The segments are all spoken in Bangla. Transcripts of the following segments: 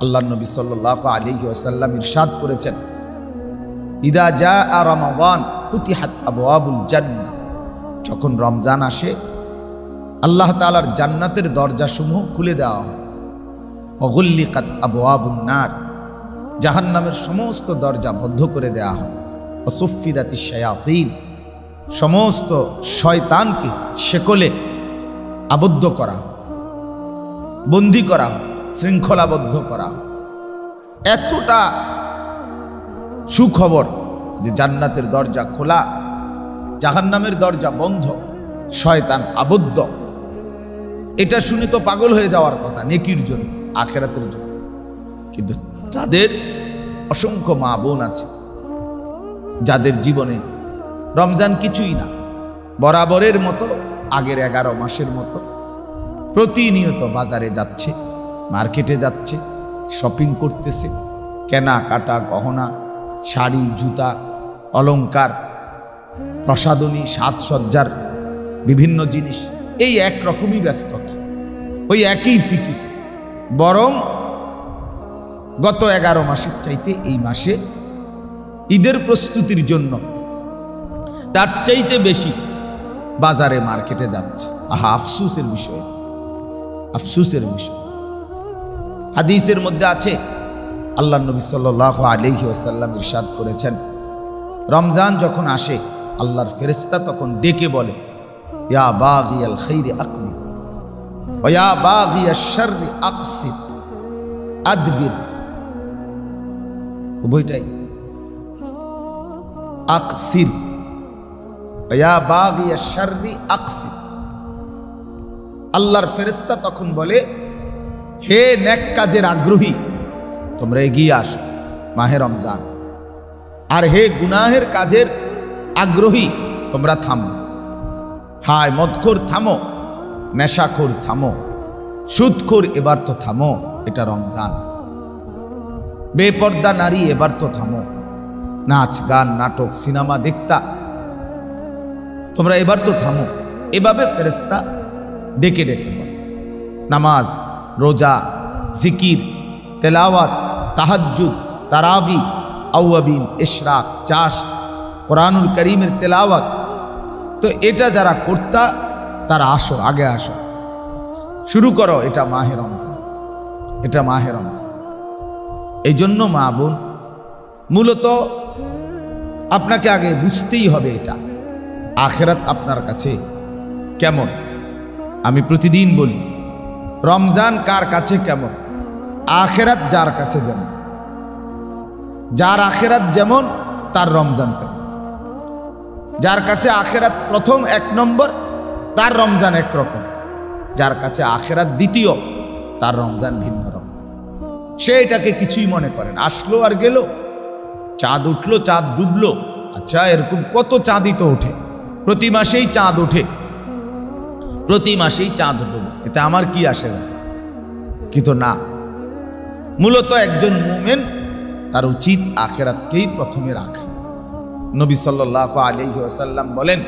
আল্লাহ নবী সাল্লাল্লাহু আলাইহি ওয়াসাল্লাম ইরশাদ করেছেন, ইদা জাআ রমাদান ফুতিহাত আবওয়াবুল জান্নাহ, যখন রমজান আসে আল্লাহ তাআলার জান্নাতের দরজাসমূহ খুলে দেওয়া হয়। ওয়াগুল্লিকাত আবওয়াবুন নার, জাহান্নামের সমস্ত দরজা বন্ধ করে দেওয়া হয়। ওয়াসুফফিদাতিশ শায়াতিন, সমস্ত শয়তানকে শেকলে আবদ্ধ করা হয়, বন্দী করা হয়, শৃঙ্খলাবদ্ধ করা হয়। এতটা সুখবর যে জান্নাতের দরজা খোলা, জাহান্নামের দরজা বন্ধ, শয়তান আবদ্ধ। এটা শুনে তো পাগল হয়ে যাওয়ার কথা নেকির জন্য, আখিরাতের জন্য। কিন্তু যাদের অসংখ্য মা বোন আছে যাদের জীবনে রমজান কিছুই না, বরাবরের মতো আগের 11 মাসের মতো প্রতিনিয়ত বাজারে যাচ্ছে, মার্কেটে যাচ্ছে, শপিং করতেছে, কেনাকাটা, গহনা, শাড়ি, জুতা, অলংকার, প্রসাধনী, সাজসজ্জার বিভিন্ন জিনিস, এই একরকমই ব্যস্ততা, ওই একই ফিকির। বরং গত 11 মাসের চাইতে এই মাসে ঈদের প্রস্তুতির জন্য তার চাইতে বেশি বাজারে মার্কেটে যাচ্ছে। আহা, আফসোসের বিষয়, আফসোসের বিষয়। হাদিসের মধ্যে আছে, আল্লাহ নবী সাল্লাল্লাহু আলাইহি ওয়াসাল্লাম ইরশাদ করেছেন, রমজান যখন আসে আল্লাহর ফেরেশতা তখন ডেকে বলে, ইয়া বাগিয়াল খাইরি আকমিল ওয়া ইয়া বাগিয়াশ শাররি আকসির আদবির। উভয়টাই আকসির, ইয়া বাগিয়াশ শাররি আকসির। আল্লাহর ফেরেশতা তখন বলে, হে নেক কাজের আগ্রহী, তোমরা এগিয়ে আসো মাহে রমজান। আর হে গুনাহের কাজের আগ্রহী, তোমরা থামো। হায় মদখোর থামো, নেশাখোর থামো, সুদখোর এবার তো থামো, এটা রমজান। বেপর্দা নারী এবার তো থামো, নাচ গান নাটক সিনেমা দেখতা, তোমরা এবার তো থামো। এভাবে ফেরেশতা ডেকে ডেকে বলে। নামাজ, রোজা, জিকির, তেলাওয়াত, তাহাজ্জুদ, তারাবি, আওয়াবিন, ইশরাক, চাশ, কোরআনুল কারীমের তেলাওয়াত, তো এটা যারা করতা তারা আসো, আগে আসো, শুরু করো, এটা মাহে রমজান, এটা মাহে রমজান। এই জন্য মা বোন, মূলত আপনাকে আগে বুঝতেই হবে এটা আখিরাত আপনার কাছে কেমন। আমি প্রতিদিন বলি, রমজান কার কাছে কেমন, আখিরাত যার কাছে যেমন। যার আখিরাত যেমন তার রমজান তেমন। যার কাছে আখিরাত প্রথম 1 নম্বর, তার রমজান একরকম। যার কাছে আখিরাত দ্বিতীয়, তার রমজান ভিন্ন রকম। সে এটাকে কিছুই মনে করেন, আসলো আর গেল, চাঁদ উঠলো, চাঁদ ডুবলো, আচ্ছা এরকম কত চাঁদই তো ওঠে, প্রতি মাসেই চাঁদ ওঠে, প্রতি মাসেই চাঁদ ডুবে, এতে আমার কি আসে যায়। কিন্তু না, মূলত একজন মুমিন তার উচিত আখিরাতকেই প্রথমে রাখা। নবী সাল্লাল্লাহু আলাইহি ওয়াসাল্লাম বলেন,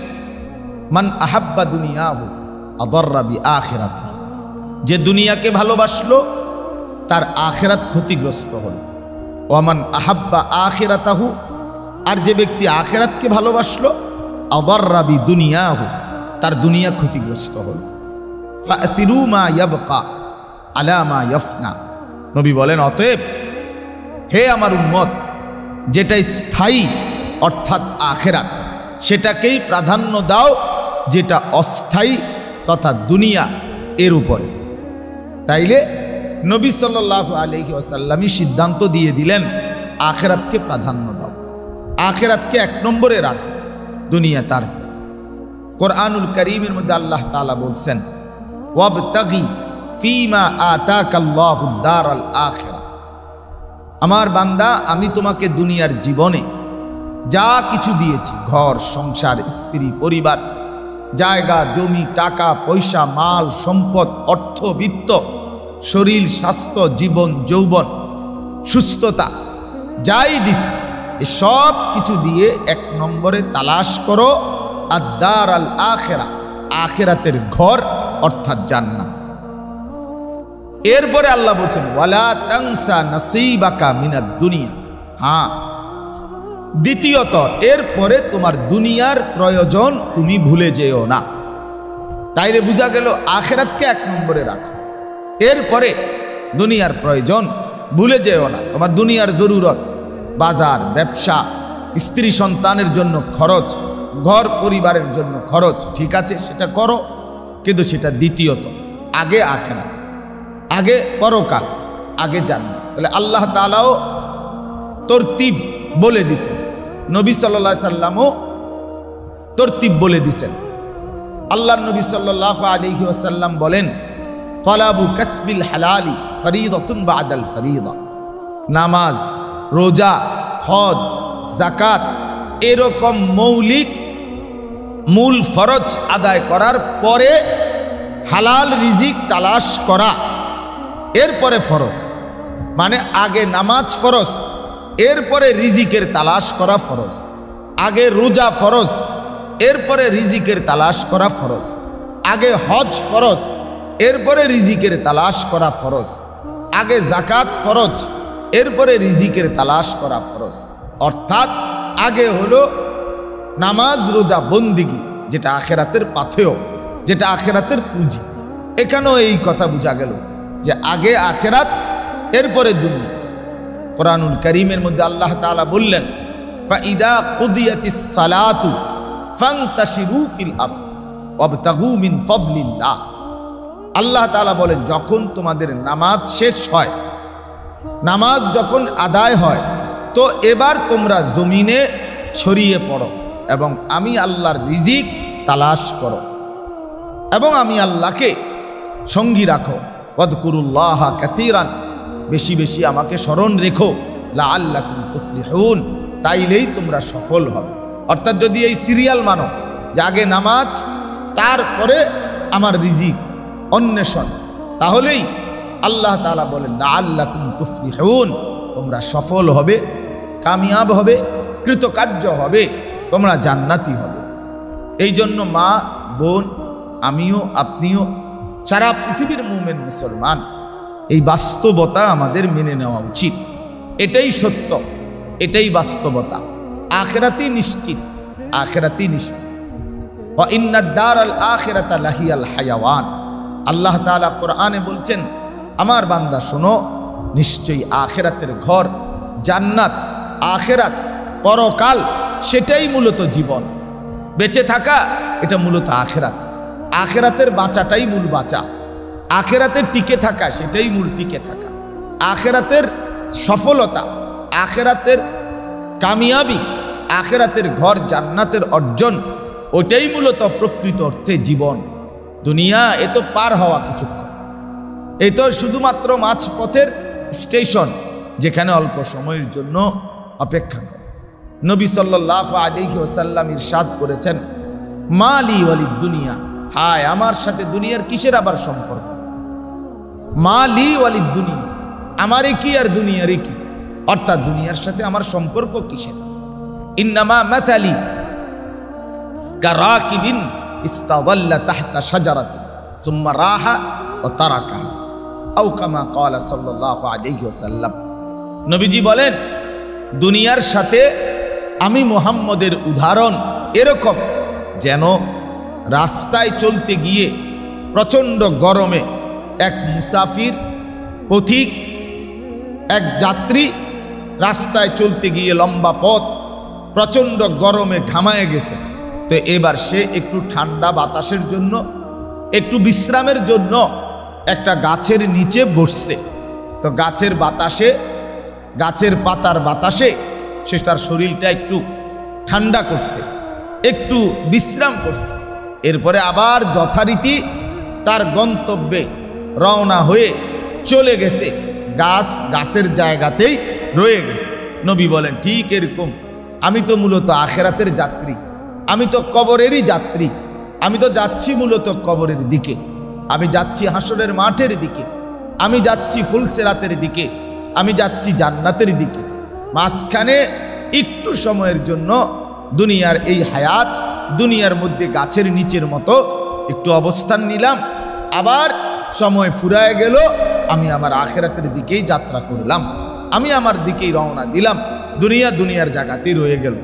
মান আহাব্বা দুনিয়াহু আদাররা বিআখিরাতিহি, যে দুনিয়াকে ভালোবাসলো তার আখিরাত ক্ষতিগ্রস্ত হল। ওয়ামান আহাব্বা আখিরাতাহু, আর যে ব্যক্তি আখিরাতকে ভালোবাসলো আদাররা বিদুনিয়াহু, তার দুনিয়া ক্ষতিগ্রস্ত হল। ফাআতিরু মা ইয়াবকা আলা মা ইয়াফনা, নবী বলেন, অতএব হে আমার উম্মত, যেটা স্থায়ী অর্থাৎ আখিরাত, সেটাকেই প্রাধান্য দাও, যেটা অস্থায়ী তথা দুনিয়া এর উপরে। তাইলে নবী সাল্লাল্লাহু আলাইহি ওয়াসাল্লামই সিদ্ধান্ত দিয়ে দিলেন, আখিরাতকে প্রাধান্য দাও, আখিরাতকে 1 নম্বরে রাখো, দুনিয়া তার। কোরআনুল কারীমের মধ্যে আল্লাহ তাআলা বলছেন, ওয়াবতাগি ফীমা আতাকাল্লাহুদ দারাল আখিরা, আমার বান্দা আমি তোমাকে দুনিয়ার জীবনে যা কিছু দিয়েছি, ঘর সংসার, স্ত্রী পরিবার, জায়গা জমি, টাকা পয়সা, মাল সম্পদ, অর্থ বিত্ত, শরীর স্বাস্থ্য, জীবন যৌবন, সুস্থতা, যাই দিছি, সব কিছু দিয়ে 1 নম্বরে তালাশ করো আদ-দার আল আখিরা, আখিরাতের ঘর অর্থাৎ জান্নাত। এরপরে আল্লাহ বলছেন ওয়ালা তানসা নাসিবাকা মিনাদ দুনিয়া। হ্যাঁ, দ্বিতীয়ত এরপরে তোমার দুনিয়ার প্রয়োজন তুমি ভুলে যেও না। তাইলে বোঝা গেল আখিরাতকে 1 নম্বরে রাখো, এরপরে দুনিয়ার প্রয়োজন ভুলে যেও না। তোমার দুনিয়ার জরুরত, বাজার, ব্যবসা, স্ত্রী সন্তানের জন্য খরচ, ঘর পরিবারের জন্য খরচ, ঠিক আছে সেটা করো, কিন্তু সেটা দ্বিতীয়ত। আগে আখিরাত, আগে পরকাল, আগে জান্নাত। তাহলে আল্লাহ তাআলাও তরতিব বলে দিছেন, নবী সাল্লাল্লাহু আলাইহি সাল্লামও তরতিব বলে দিছেন। আল্লাহ নবী সাল্লাল্লাহু আলাইহি ওয়াসাল্লাম বলেন তলাবু কাসবিল হালালি ফরিদাতুন বাদাল ফরিদা। নামাজ, রোজা, হজ, যাকাত এরকম মৌলিক মূল ফরজ আদায় করার পরে হালাল রিজিক তালাশ করা, এরপরে ফরজ। মানে আগে নামাজ ফরজ, এরপরে রিজিকের তালাশ করা ফরজ। আগে রোজা ফরজ, এরপরে রিজিকের তালাশ করা ফরজ। আগে হজ ফরজ, এরপরে রিজিকের তালাশ করা ফরজ। আগে যাকাত ফরজ, এরপরে রিজিকের তালাশ করা ফরজ। অর্থাৎ আগে হলো নামাজ, রোজা, বন্দিগি, যেটা আখিরাতের পাথেয়, যেটা আখিরাতের পুঁজি। এখানেও এই কথা বোঝা গেল যে আগে আখিরাত, এরপরে দুনিয়া। কোরআনুল কারীমের মধ্যে আল্লাহ তাআলা বললেন ফাইদা কুদিয়াতিস সালাতু ফান্তাশিরু ফিল আরদ ওয়াবতাগু মিন ফাদলিল্লাহ। আল্লাহ তাআলা বলেন যখন তোমাদের নামাজ শেষ হয়, নামাজ যখন আদায় হয়, তো এবার তোমরা জমিনে ছড়িয়ে পড়ো এবং আমি আল্লাহর রিজিক তালাশ করো এবং আমি আল্লাহকে সঙ্গী রাখো। ওয়াদকুরুল্লাহ কাসীরান, বেশি বেশি আমাকে স্মরণ রেখো, লাআল্লাকুম তুফলিহুন, তাইলেই তোমরা সফল হবে। অর্থাৎ যদি এই সিরিয়াল মানো যে আগে নামাজ, তারপরে আমার রিজিক অন্বেষণ, তাহলেই আল্লাহ তাআলা বলেন লাআল্লাকুম তুফলিহুন, তোমরা সফল হবে, কামিয়াব হবে, কৃতকার্য হবে, তোমরা জান্নাতি হবে। এই জন্য মা, বোন, আমিও, আপনিও, সারা পৃথিবীর মুমিন মুসলমান, এই বাস্তবতা আমাদের মেনে নেওয়া উচিত। এটাই সত্য, এটাই বাস্তবতা। আখিরাতই নিশ্চিত, আখিরাতই নিশ্চিত। ওয়া ইন্নাদ দারাল আখিরাতা লাহিয়াল হায়াওয়ান। আল্লাহ তাআলা কোরআনে বলছেন আমার বান্দা শোনো, নিশ্চয়ই আখিরাতের ঘর জান্নাত, আখিরাত, পরকাল, সেটাই মূলত জীবন। বেঁচে থাকা এটা মূলত আখিরাত। আখিরাতের বাঁচাটাই মূল বাঁচা, আখিরাতের টিকে থাকা সেটাই মূল টিকে থাকা। আখিরাতের সফলতা, আখিরাতের কামিয়াবি, আখিরাতের ঘর জান্নাতের অর্জন, ওটাই মূলত প্রকৃত অর্থে জীবন। দুনিয়া এ তো পার হওয়া কিছুক্ষণ, এই তো শুধুমাত্র মাঝপথের স্টেশন, যেখানে অল্প সময়ের জন্য অপেক্ষা করে। নবী সাল্লাল্লাহু আলাইহি ওয়াসাল্লাম ইরশাদ করেছেন মালি ওয়ালিদ দুনিয়া, হায় আমার সাথে দুনিয়ার কিসের আবার সম্পর্ক? মালি ওয়ালিদ দুনিয়া, আমারে কি আর দুনিয়ারে কি? অর্থাৎ দুনিয়ার সাথে আমার সম্পর্ক কিসের? ইন্নামা মাথালি কারাকিবিন ইস্তাযাল্লা তাহতা শাজারাতিন সুম্মা রাহা ওয়া তারাকাহা আও কামা ক্বালা সাল্লাল্লাহু আলাইহি ওয়াসাল্লাম। নবীজি বলেন দুনিয়ার সাথে আমি মুহাম্মদের উদাহরণ এরকম, যেন রাস্তায় চলতে গিয়ে প্রচণ্ড গরমে এক মুসাফির, পথিক, এক যাত্রী রাস্তায় চলতে গিয়ে লম্বা পথ প্রচণ্ড গরমে ঘামায় গেছে, তো এবার সে একটু ঠান্ডা বাতাসের জন্য, একটু বিশ্রামের জন্য একটা গাছের নিচে বসছে। তো গাছের বাতাসে, গাছের পাতার বাতাসে সে তার শরীরটা একটু ঠান্ডা করছে, একটু বিশ্রাম করছে। এরপরে আবার যথারীতি তার গন্তব্যে রওনা হয়ে চলে গেছে, গাছ গাছের জায়গাতেই রয়ে গেছে। নবী বলেন ঠিক এরকম আমি তো মূলত আখিরাতের যাত্রী, আমি তো কবরেরই যাত্রী, আমি তো যাচ্ছি মূলত কবরের দিকে, আমি যাচ্ছি হাসরের মাঠের দিকে, আমি যাচ্ছি ফুলসিরাতের দিকে, আমি যাচ্ছি জান্নাতের দিকে। মাঝখানে একটু সময়ের জন্য দুনিয়ার এই হায়াত, দুনিয়ার মধ্যে গাছের নিচের মতো একটু অবস্থান নিলাম, আবার সময় ফুরায় গেল, আমি আমার আখিরাতের দিকেই যাত্রা করলাম, আমি আমার দিকেই রওনা দিলাম। দুনিয়ার জায়গাতেই রয়ে গেল।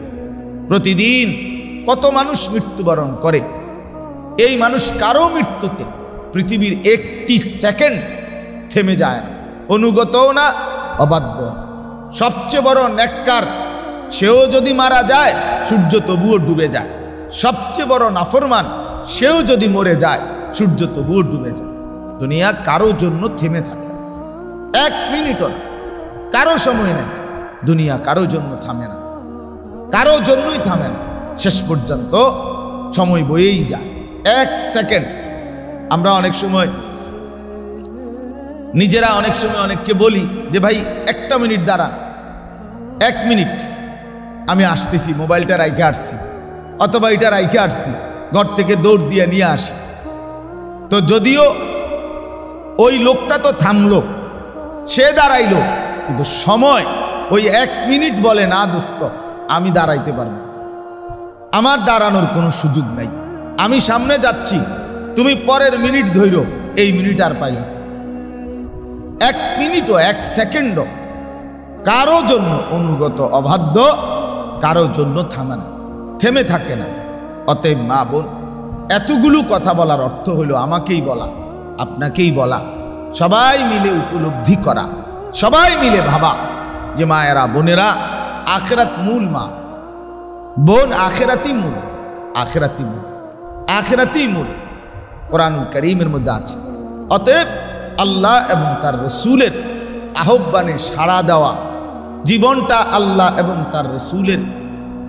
প্রতিদিন কত মানুষ মৃত্যুবরণ করে, এই মানুষ কারো মৃত্যুতে পৃথিবীর একটি সেকেন্ড থেমে যায় না, অনুগতও না, অবাধ্য। সবচেয়ে বড় নেককার সেও যদি মারা যায় সূর্য তবুও ডুবে যায়, সবচেয়ে বড় নাফরমান সেও যদি মরে যায় সূর্য তবুও ডুবে যায়। দুনিয়া কারো জন্য থেমে থাকে, এক মিনিটও কারো সময় নেই। দুনিয়া কারো জন্য থামে না, কারো জন্যই থামে না, শেষ পর্যন্ত সময় বয়েই যায়। এক সেকেন্ড আমরা অনেক সময় নিজেরা অনেককে বলি যে ভাই একটা মিনিট দাঁড়ান, এক মিনিট আমি আসতেছি, মোবাইলটা রাইখে আসছি অথবা এটা রাইখে আসছি, ঘর থেকে দৌড় দিয়ে নিয়ে আসি। তো যদিও ওই লোকটা তো থামলো, সে দাঁড়াইলো, কিন্তু সময় ওই এক মিনিট বলে না দোস্ত আমি দাঁড়াইতে পারবো, আমার দাঁড়ানোর কোনো সুযোগ নাই, আমি সামনে যাচ্ছি, তুমি পরের মিনিট ধৈর্য, এই মিনিট আর পাইলাম। এক মিনিটও এক সেকেন্ডও কারো জন্য অনুগত অবাধ্য, কারো জন্য থামে না, থেমে থাকে না। অতএব মা বোন, এতগুলো কথা বলার অর্থ হলো আমাকেই বলা, আপনাকেই বলা, সবাই মিলে উপলব্ধি করা, সবাই মিলে ভাবা যে মায়েরা বোনেরা, আখিরাত মূল। মা বোন, আখিরাতই মূল, আখিরাতই মূল, আখিরাতই মূল, কোরআনুল কারীমের মধ্যে আছে। অতএব আল্লাহ এবং তার রসুলের আহ্বানে সাড়া দেওয়া, জীবনটা আল্লাহ এবং তার রসুলের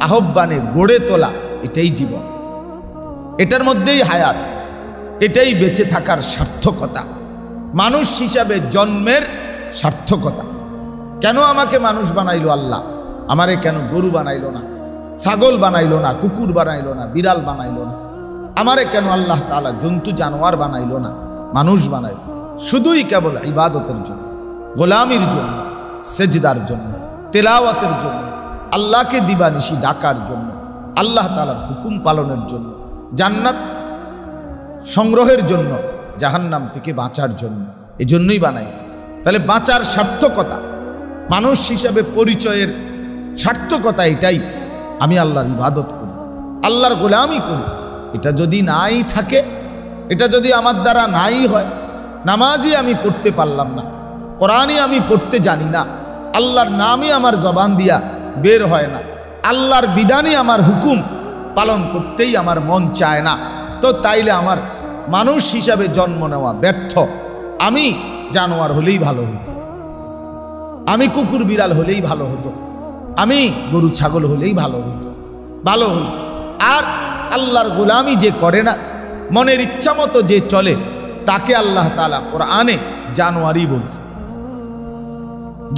আহ্বানে গড়ে তোলা, এটাই জীবন, এটার মধ্যেই হায়াত, এটাই বেঁচে থাকার সার্থকতা, মানুষ হিসাবে জন্মের সার্থকতা। কেন আমাকে মানুষ বানাইলো আল্লাহ? আমারে কেন গরু বানাইলো না, ছাগল বানাইলো না, কুকুর বানাইলো না, বিড়াল বানাইলো না? আমারে কেন আল্লাহ তাআলা জন্তু জানোয়ার বানাইলো না, মানুষ বানাইলো? শুধুই কেবল ইবাদতের জন্য, গোলামির জন্য, সেজদার জন্য, তেলাওয়াতের জন্য, আল্লাহকে দিবানিশি ডাকার জন্য, আল্লাহ তাআলার হুকুম পালনের জন্য, জান্নাত সংগ্রহের জন্য, জাহান্নাম থেকে বাঁচার জন্য, এজন্যই বানাইছে। তাহলে বাঁচার সার্থকতা, মানুষ হিসাবে পরিচয়ের সার্থকতা এটাই, আমি আল্লাহর ইবাদত করি, আল্লাহর গোলামি করি। এটা যদি নাই থাকে, এটা যদি আমার দ্বারা নাই হয়, নামাজই আমি পড়তে পারলাম না, কোরআনই আমি পড়তে জানি না, আল্লাহর নামই আমার জবান দিয়া বের হয় না, আল্লাহর বিধানই আমার হুকুম পালন করতেই আমার মন চায় না, তো তাইলে আমার মানুষ হিসাবে জন্ম নেওয়া ব্যর্থ। আমি জানোয়ার হলেই ভালো হতো, আমি কুকুর বিড়াল হলেই ভালো হতো, আমি গরু ছাগল হলেই ভালো হতো। আর আল্লাহর গোলামি যে করে না, মনের ইচ্ছা মতো যে চলে, তাকে আল্লাহ তাআলা কোরআনে জানোয়ারই বলছেন,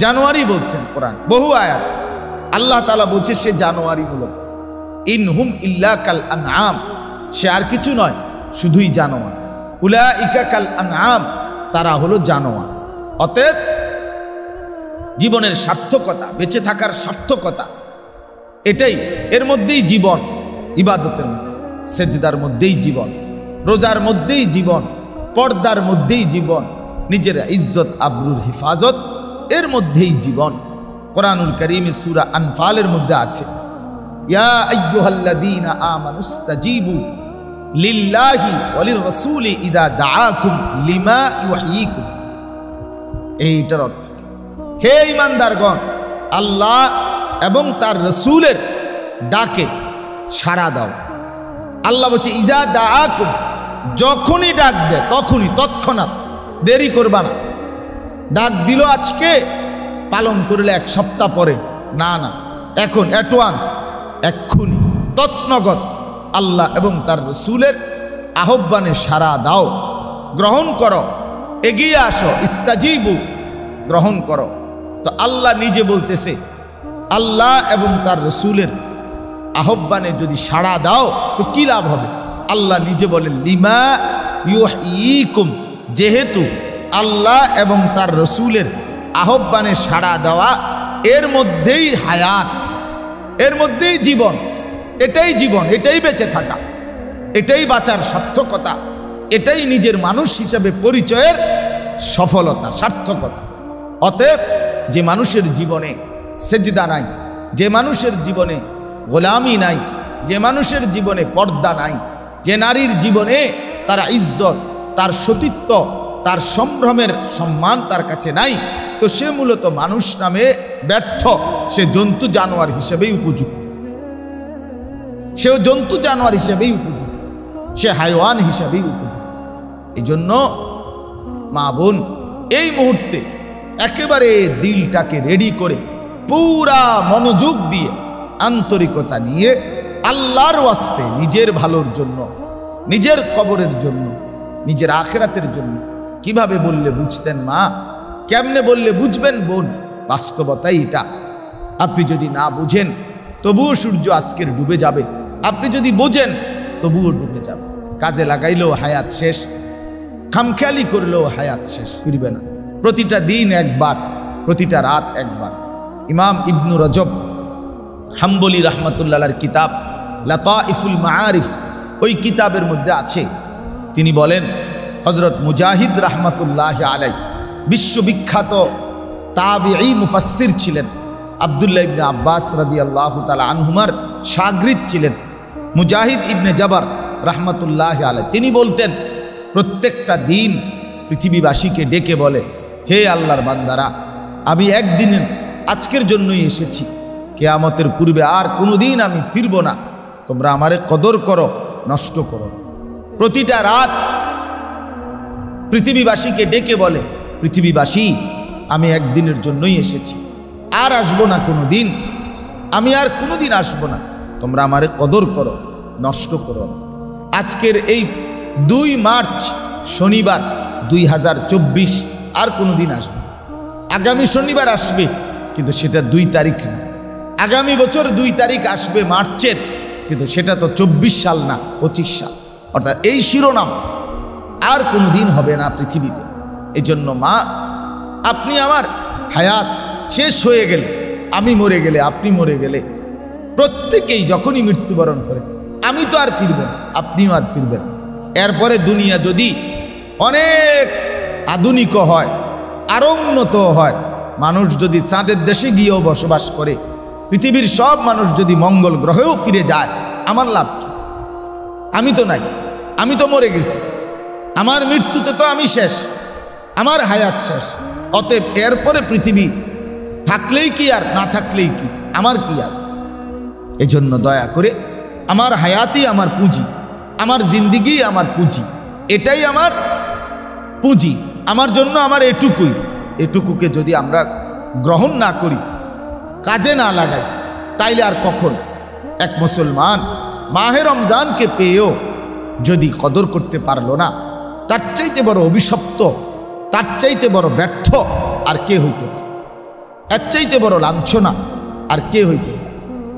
জানোয়ারই বলছেন। কোরআন বহু আয়াত আল্লাহ তাআলা বলছে সে জানোয়ারই মূলত। ইনহুম ইল্লা কাল আনআম, সে আর কিছু নয়, শুধুই জানোয়ার। উলাইকা কাল আনআম, তারা হলো জানোয়ার। অতএব জীবনের সার্থকতা, বেঁচে থাকার সার্থকতা এটাই, এর মধ্যেই জীবন, ইবাদতের মধ্যে, সেজদার মধ্যেই জীবন, রোজার মধ্যেই জীবন, পর্দার মধ্যেই জীবন, নিজের ইজ্জত আবরুর হেফাজত এর মধ্যেই জীবন। কোরআনুল কারীমে সূরা আনফালের মধ্যে আছে, ইয়া আইয়ুহাল্লাযীনা আমানুস্তাজীবু লিল্লাহি ওয়া লির-রাসূলি ইযা দাআকুম লিমা ইউহয়িকুম। এইটার অর্থ, হে ঈমানদারগণ, আল্লাহ এবং তার রাসূলের ডাকে সাড়া দাও। আল্লাহ বলছে ইযা দাআকুম, যখনই ডাক দেয় তখনই, তৎক্ষণাৎ, দেরি করবা না। ডাক দিল আজকে, পালন করলে এক সপ্তাহ পরে, না না, এখন অ্যাডভান্স, এক্ষুনি, তৎনগত আল্লাহ এবং তার রাসূলের আহ্বানে সাড়া দাও, গ্রহণ করো, এগিয়ে আসো, ইস্তাজিবু, গ্রহণ করো। তো আল্লাহ নিজে বলতেছে, আল্লাহ এবং তার রাসূলের আহ্বানে যদি সাড়া দাও তো কি লাভ হবে? আল্লাহ নিজে বলেন লিমা ইউহয়িকুম, যেহেতু আল্লাহ এবং তার রাসূলের আহ্বানে সাড়া দেওয়া, এর মধ্যেই হায়াত, এর মধ্যেই জীবন, এটাই জীবন, এটাই বেঁচে থাকা, এটাই বাঁচার সার্থকতা, এটাই নিজের মানুষ হিসাবে পরিচয়ের সফলতা, সার্থকতা। অতএব যে মানুষের জীবনে সেজদা নাই, যে মানুষের জীবনে গোলামি নাই, যে মানুষের জীবনে পর্দা নাই, যে নারীর জীবনে তার ইজ্জত, তার সতীত্ব, তার সম্ভ্রমের সম্মান তার কাছে নাই, তো সে মূলত মানুষ নামে ব্যর্থ। সে জন্তু জানোয়ার হিসেবেই উপযুক্ত, সেও জন্তু জানোয়ার হিসেবেই উপযুক্ত, সে হাইওয়ান হিসেবেই উপযুক্ত। এই জন্য মা বোন এই মুহূর্তে একেবারে দিলটাকে রেডি করে পুরা মনোযোগ দিয়ে আন্তরিকতা নিয়ে আল্লাহর ওয়াস্তে নিজের ভালোর জন্য, নিজের কবরের জন্য, নিজের আখিরাতের জন্য কিভাবে বললে বুঝতেন মা, কেমনে বললে বুঝবেন বোন? বাস্তবতাই এটা। আপনি যদি না বুঝেন তবুও সূর্য আজকের ডুবে যাবে, আপনি যদি বোঝেন তবুও ডুবে যাবে। কাজে লাগাইলেও হায়াত শেষ, খামখেয়ালি করলেও হায়াত শেষ ফিরবে না। প্রতিটা দিন একবার, প্রতিটা রাত একবার। ইমাম ইবনু রজব হাম্বলি রহমতুল্লাহর কিতাব লাতাইফুল মাআরিফ, ওই কিতাবের মধ্যে আছে, তিনি বলেন হযরত মুজাহিদ রহমতুল্লাহ আলাই বিশ্ববিখ্যাত তাবিঈ মুফাসসির ছিলেন, আব্দুল্লাহ ইবনে আব্বাস রাদিয়াল্লাহু তাআলা আনহুমার শাগরিদ ছিলেন মুজাহিদ ইবনে জবর রহমতুল্লাহ আলাই। তিনি বলতেন প্রত্যেকটা দিন পৃথিবীবাসীকে ডেকে বলে, হে আল্লাহর বান্দারা, আমি একদিনের আজকের জন্যই এসেছি, কিয়ামতের পূর্বে আর কোনোদিন আমি ফিরব না, তোমরা আমারে কদর করো, নষ্ট করো। প্রতিটা রাত পৃথিবীবাসীকে ডেকে বলে, পৃথিবীবাসী আমি একদিনের জন্যই এসেছি, আর আসবো না কোনো দিন, আমি আর কোনোদিন আসবো না, তোমরা আমারে কদর করো, নষ্ট করো। আজকের এই 2 মার্চ শনিবার 2024 আর কোনোদিন আসবে, আগামী শনিবার আসবে, কিন্তু সেটা 2 তারিখ না। আগামী বছর 2 তারিখ আসবে মার্চের, কিন্তু সেটা তো 24 সাল না, 25 সাল। অর্থাৎ এই শিরোনাম আর কোনোদিন হবে না পৃথিবীতে। এই জন্য মা, আপনি আমার হায়াত শেষ হয়ে গেলে, আমি মরে গেলে, আপনি মরে গেলে, প্রত্যেকেই যখনই মৃত্যুবরণ করে, আমি তো আর ফিরব না, আপনিও আর ফিরবেন। এরপরে দুনিয়া যদি অনেক আধুনিক হয়, আরো উন্নত হয়, মানুষ যদি চাঁদের দেশে গিয়েও বসবাস করে, পৃথিবীর সব মানুষ যদি মঙ্গল গ্রহেও ফিরে যায়, আমার লাভ কি? আমি তো নাই, আমি তো মরে গেছি, আমার মৃত্যুতে তো আমি শেষ, আমার হায়াত শেষ। অতএব এরপরে পৃথিবী থাকলেই কি আর না থাকলেই কি, আমার কি আর? এজন্য দয়া করে আমার হায়াতই আমার পুঁজি, আমার জিন্দিগি আমার পুঁজি, এটাই আমার পুঁজি, আমার জন্য আমার এটুকুই। এটুকুকে যদি আমরা গ্রহণ না করি, কাজে না লাগাই, তাইলে আর কখন? এক মুসলমান মাহে রমজানকে পেয়েও যদি কদর করতে পারলো না, তার চাইতে বড় অভিশপ্ত, তার চাইতে বড় ব্যর্থ আর কে হইতে পারে? এর চাইতে বড় লাঞ্ছনা আর কে হইতে পারে?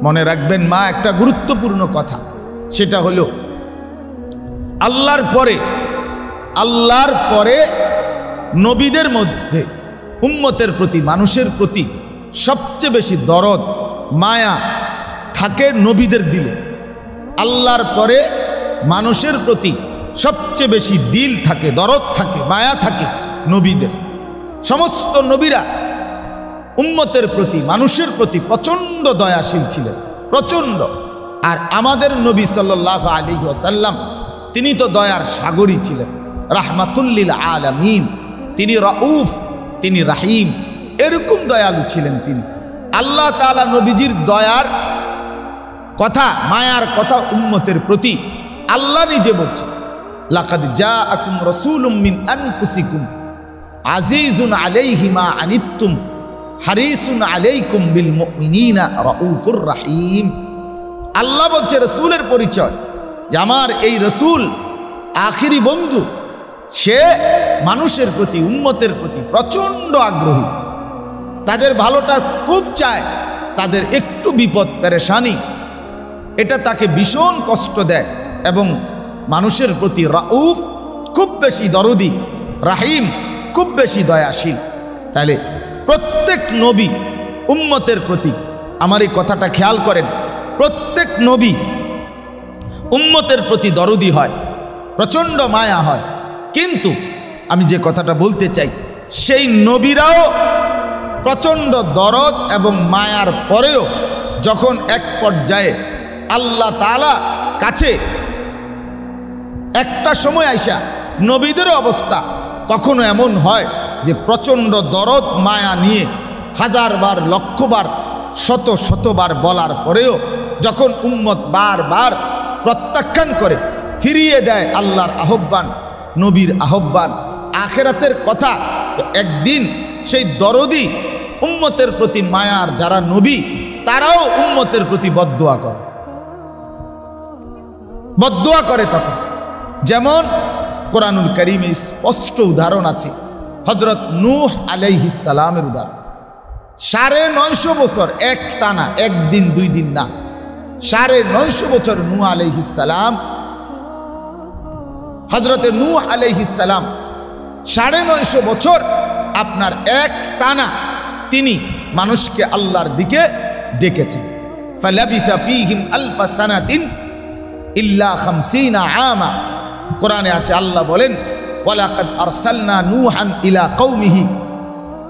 মনে রাখবেন মা, একটা গুরুত্বপূর্ণ কথা, সেটা হলো আল্লাহর পরে নবীদের মধ্যে উম্মতের প্রতি, মানুষের প্রতি সবচেয়ে বেশি দরদ মায়া থাকে নবীদের দিলে। আল্লাহর পরে মানুষের প্রতি সবচেয়ে বেশি দিল থাকে, দরদ থাকে, মায়া থাকে নবীদের। সমস্ত নবীরা উম্মতের প্রতি, মানুষের প্রতি প্রচণ্ড দয়াশীল ছিলেন, প্রচণ্ড। আর আমাদের নবী সাল্লাল্লাহু আলাইহি ওয়াসাল্লাম, তিনি তো দয়ার সাগরই ছিলেন, রাহমাতুল লিল আলামিন। তিনি রাউফ, তিনি রাহিম, এরকম দয়ালু ছিলেন তিনি। আল্লাহ তাআলা নবীজির দয়ার কথা, মায়ার কথা উম্মতের প্রতি আল্লাহ নিজে বলছে, লাকাদ জাআকুম রাসূলুম মিন আনফুসিকুম আজিজুন আলাইহি মা আনিতুম হারিসুন আলাইকুম বিল মুমিনিনা রাউফুর রাহিম। আল্লাহ বলছে রসুলের পরিচয়, যে আমার এই রসুল আখিরি বন্ধু, সে মানুষের প্রতি, উম্মতের প্রতি প্রচণ্ড আগ্রহী, তাদের ভালোটা খুব চায়, তাদের একটু বিপদ পেরেশানি এটা তাকে ভীষণ কষ্ট দেয়, এবং মানুষের প্রতি রাউফ, খুব বেশি দরদি, রাহিম, খুব বেশি দয়াশীল। তাহলে প্রত্যেক নবী উম্মতের প্রতি, আমার এই কথাটা খেয়াল করেন, প্রত্যেক নবী উম্মতের প্রতি দরদি হয়, প্রচণ্ড মায়া হয়, কিন্তু আমি যে কথাটা বলতে চাই, সেই নবীরাও প্রচণ্ড দরদ এবং মায়ার পরেও যখন এক পর্যায়ে আল্লাহ তাআলা কাছে একটা সময় আইসা, নবীদেরও অবস্থা কখনো এমন হয় যে প্রচণ্ড দরদ মায়া নিয়ে হাজারবার, লক্ষবার, শত শতবার বলার পরেও যখন উম্মত বারবার প্রত্যাখ্যান করে, ফিরিয়ে দেয় আল্লাহর আহ্বান, নবীর আহ্বান, আখেরাতের কথা, তো একদিন সেই দরদি উম্মতের প্রতি মায়ার যারা নবী, তারাও উম্মতের প্রতি বদদুয়া করে, বদদুয়া করে তখন। যেমন কোরআনুল কারীমে স্পষ্ট উদাহরণ আছে, হযরত নূহ আলাইহিস সালামের উদাহরণ। 950 বছর এক টানা, একদিন দুই দিন না, 950 বছর নূহ আলাইহিস সালাম, হযরতে নূহ আলাইহিস সালাম 950 বছর আপনার এক টানা তিনি মানুষকে আল্লাহর দিকে ডেকেছেন। ফালাবিথা ফীহিম আলফা সানাতিন ইল্লা 50 আমা। কোরআনে আছে, আল্লাহ বলেন, ওয়ালাকাদ আরসালনা নূহান ইলা কওমিহি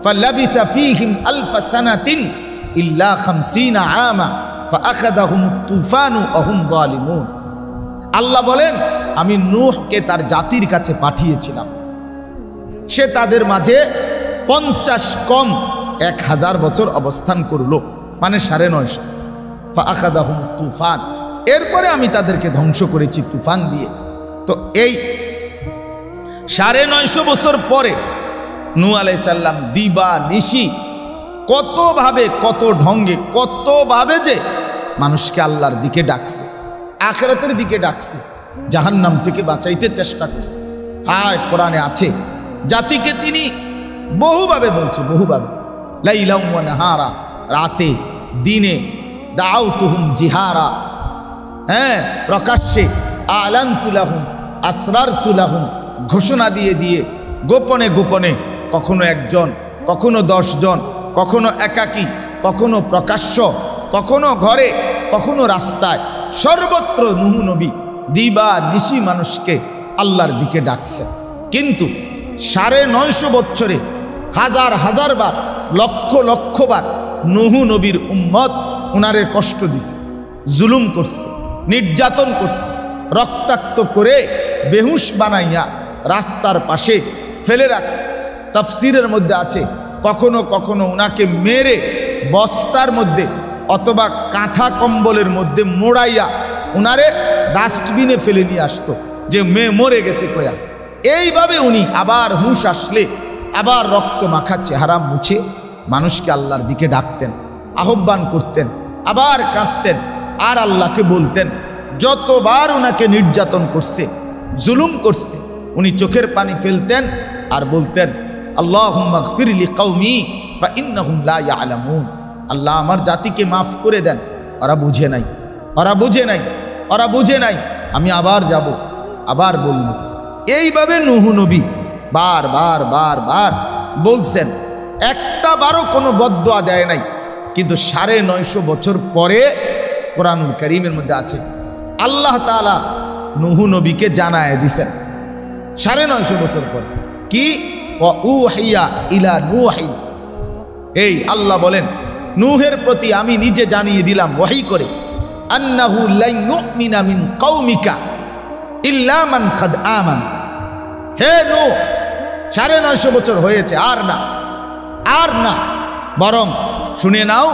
ফালাবিথা ফীহিম আলফা সানাতিন ইল্লা 50 আমা ফাআখাযাহুমুত তুফানু ওয়া হুম যালিমুন। আল্লাহ বলেন, আমি নূহকে তার জাতির কাছে পাঠিয়েছিলাম, সে তাদের মাঝে 50 কম 1000 বছর অবস্থান করলো, মানে 950। ফাআখাযাহুমুত তুফান, এরপরে আমি তাদেরকে ধ্বংস করেছি তুফান দিয়ে। তো এই 950 বছর পরে নূহ আলাইহিস সালাম দিবা নিশি কতভাবে, কত ঢঙ্গে, কতভাবে যে মানুষকে আল্লাহর দিকে ডাকছে, আখিরাতের দিকে ডাকছে, জাহান্নাম থেকে বাঁচাইতে চেষ্টা করছে। হায়, কোরআনে আছে, জাতিকে তিনি বহুভাবে বলছে, বহুভাবে, লাইলা ওয়া নাহারা, রাতে দিনে, দাউতুহুম জিহারা, হ্যাঁ, প্রকাশ্যে, আলানতু লাহুম, আসরারতু লাহুম, ঘোষণা দিয়ে দিয়ে, গোপনে গোপনে, কখনো একজন, কখনো 10 জন, কখনো একাকী, কখনো প্রকাশ্য, কখনো ঘরে, কখনো রাস্তায়, সর্বত্র নূহ নবী দিবা নিশি মানুষকে আল্লাহর দিকে ডাকছেন। কিন্তু 950 বছরে হাজার হাজার বার, লক্ষ লক্ষ বার নূহ নবীর উম্মত উনারে কষ্ট দিছে, জুলুম করছে, নির্যাতন করছে, রক্তাক্ত করে বেহুশ বানাইয়া রাস্তার পাশে ফেলে রাখছে। তাফসীরের মধ্যে আছে, কখনো কখনো উনাকে মেরে বস্তার মধ্যে অথবা কাঁথা কম্বলের মধ্যে মোড়াইয়া উনারে ডাস্টবিনে ফেলে নিয়ে আসতো, যে মেয়ে মরে গেছে কয়া। এইভাবে উনি আবার হুঁশ আসলে আবার রক্ত মাখা চেহারা মুছে মানুষকে আল্লাহর দিকে ডাকতেন, আহ্বান করতেন, আবার কাঁদতেন আর আল্লাহকে বলতেন। যতবার উনাকে নির্যাতন করছে, জুলুম করছে, উনি চোখের পানি ফেলতেন আর বলতেন, আল্লাহুম্মা গফির লিকাওমি ফাইন্নাহুম লা ইয়ালামুন। আল্লাহ, আমার জাতিকে মাফ করে দেন, ওরা বুঝে নাই, ওরা বুঝে নাই, ওরা বুঝে নাই, আমি আবার যাব, আবার বলব। এইভাবে নূহ নবী বারবার বারবার বলছেন, একটা বারও কোনো বদদুয়া দেয় নাই। কিন্তু 950 বছর পরে কোরআনুল কারীমের মধ্যে আছে, আল্লাহ তাআলা নূহ নবীকে জানায় দিছেন 950 বছর পরে কি, ওয়া উহিয়া ইলা নূহিন। এই আল্লাহ বলেন, নূহের প্রতি আমি নিজে জানিয়ে দিলাম ওহী করে, আন্নাহু লান ইউমিনা মিন কওমিকা ইল্লা মান কাদ আমান। হে নূহ, 950 বছর হয়েছে, আর না, আর না, বরং শুনে নাও,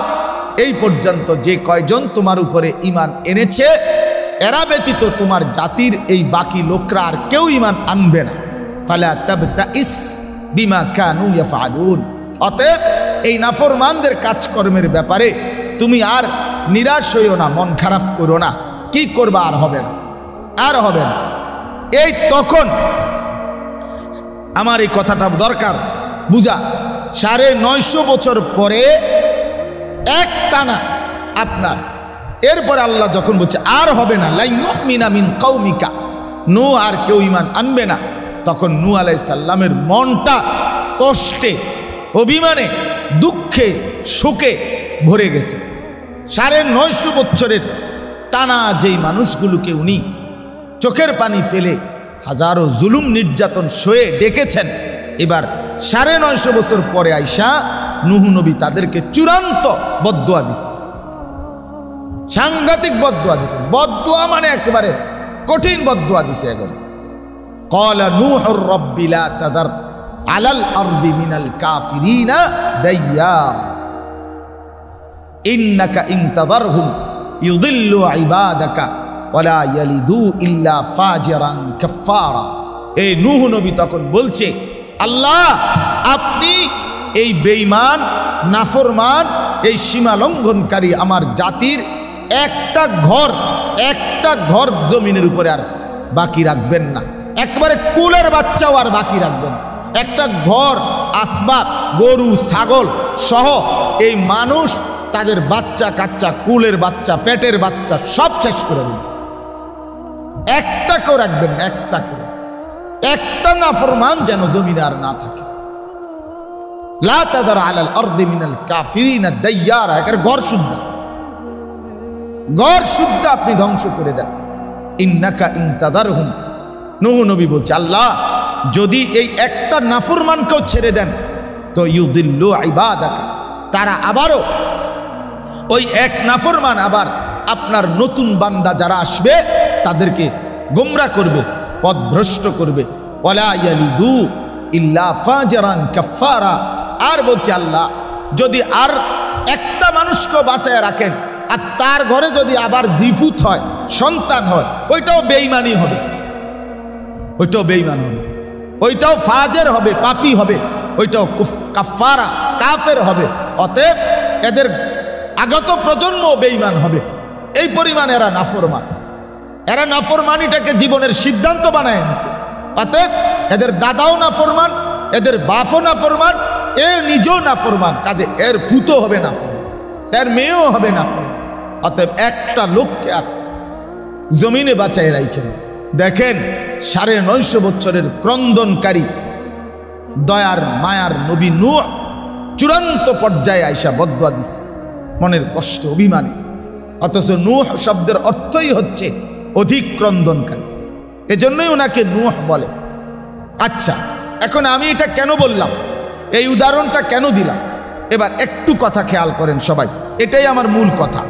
এই পর্যন্ত যে কয়জন তোমার উপরে ঈমান এনেছে, এরা ব্যতীত তোমার জাতির এই বাকি লোকরা আর কেউ ঈমান আনবে না। ফালা তাবতাইস বিমা কানু ইয়াফআলুন। অতএব এই নাফরমানদের কাজকর্মের ব্যাপারে তুমি আর নিরাশ হইও না, মন খারাপ করো না, কি করবা, আর হবে না, আর হবে না। এই তখন আমার এই কথাটা দরকার বুঝা, 950 বছর পরে এক টানা আপনার, এরপরে আল্লাহ যখন বলছে আর হবে না, লা ইউমিনা মিন কওমিকা, নূহ আর কেউ ঈমান আনবে না, তখন নূহ আলাইহিস সালামের মনটা কষ্টে, অভিমানে, দুঃখে, শোকে ভরে গেছে। 950 বছরের টানা যেই মানুষগুলোকে উনি চোখের পানি ফেলে হাজারো জুলুম নির্যাতন সয়ে ডেকেছেন। এবার 950 বছর পরে আইসা নূহ নবী তাদেরকে চূড়ান্ত বদদুয়া দিছে, সাংঘাতিক বদদুয়া দিছে। বদদুয়া মানে একেবারে কঠিন বদদুয়া দিছে। এখন ক্বালা নূহুর রাব্বি লা তাদার আলাল আরদি মিনাল কাফিরিনা দাইয়ারা ইন্নাকা ইন তাদারহুম ইউদিল্লু ইবাদাকা ওয়ালা ইয়ালিদু ইল্লা ফাজিরান কাফফারা। এই নূহ নবী তখন বলছে, আল্লাহ আপনি এই বেঈমান নাফরমান এই সীমা লঙ্ঘনকারী আমার জাতির একটা ঘর জমিনের উপরে আর বাকি রাখবেন না, একবারে কুলের বাচ্চাও আর বাকি রাখবেন। একটা ঘর আসবাব গরু ছাগল সহ এই মানুষ তাদের বাচ্চা কাচ্চা কুলের বাচ্চা পেটের বাচ্চা সব শেষ করে দিন, একটা কেউ রাখবেন না, একটা কেউ, একটা নাফরমান যেন জমিনে আর না থাকে। লা তাদার আলাল আরদি মিনাল কাফিরিনা দাইয়ারা, এর ঘর শুদ্ধ আপনি ধ্বংস করে দেন। ইন্নাকা ইন তাদারহুম, নূহ নবী বলছে আল্লাহ যদি এই একটা নাফরমানকেও ছেড়ে দেন তো ইউদিল্লু ইবাদাকা, তারা আবারও ওই এক নাফরমান আবার আপনার নতুন বান্দা যারা আসবে তাদেরকে গোমরা করবে, পথভ্রষ্ট করবে। ওয়ালা ইয়ালিদু ইল্লা ফাজিরান কাফফারা। আর বলছে আল্লাহ যদি আর একটা মানুষকে বাঁচায় রাখেন আর তার ঘরে যদি আবার জিফুত হয় সন্তান হয়, ওইটাও বেঈমানি হবে, ওইটাও বেঈমান হবে, ওইটাও ফাজের হবে, পাপী হবে, ওইটাও কাফফারা কাফের হবে। অতএব এদের আগত প্রজন্ম বেঈমান হবে। এই পরিমাণ এরা নাফরমান, এরা নাফরমানিটাকে জীবনের সিদ্ধান্ত বানায় নিছে। অতএব এদের দাদাও নাফরমান, এদের বাপও নাফরমান, এ নিজেও নাফরমান, কাজে এর ফুতো হবে নাফরমান, এর মেয়েও হবে নাফরমান। অতএব একটা লোককে আর জমিনে বাঁচায় রাখেন। দেখেন 950 বছরের ক্রন্দনকারী দয়ার মায়ার নবী নূহ চূড়ান্ত পর্যায়ে আইসা বদদুয়া দিছে, মনের কষ্ট অভিমানী। অথচ নূহ শব্দের অর্থই হচ্ছে অধিক ক্রন্দনকারী, এজন্যই ওনাকে নূহ বলে। আচ্ছা এখন আমি এটা কেন বললাম, এই উদাহরণটা কেন দিলাম, এবার একটু কথা খেয়াল করেন সবাই, এটাই আমার মূল কথা।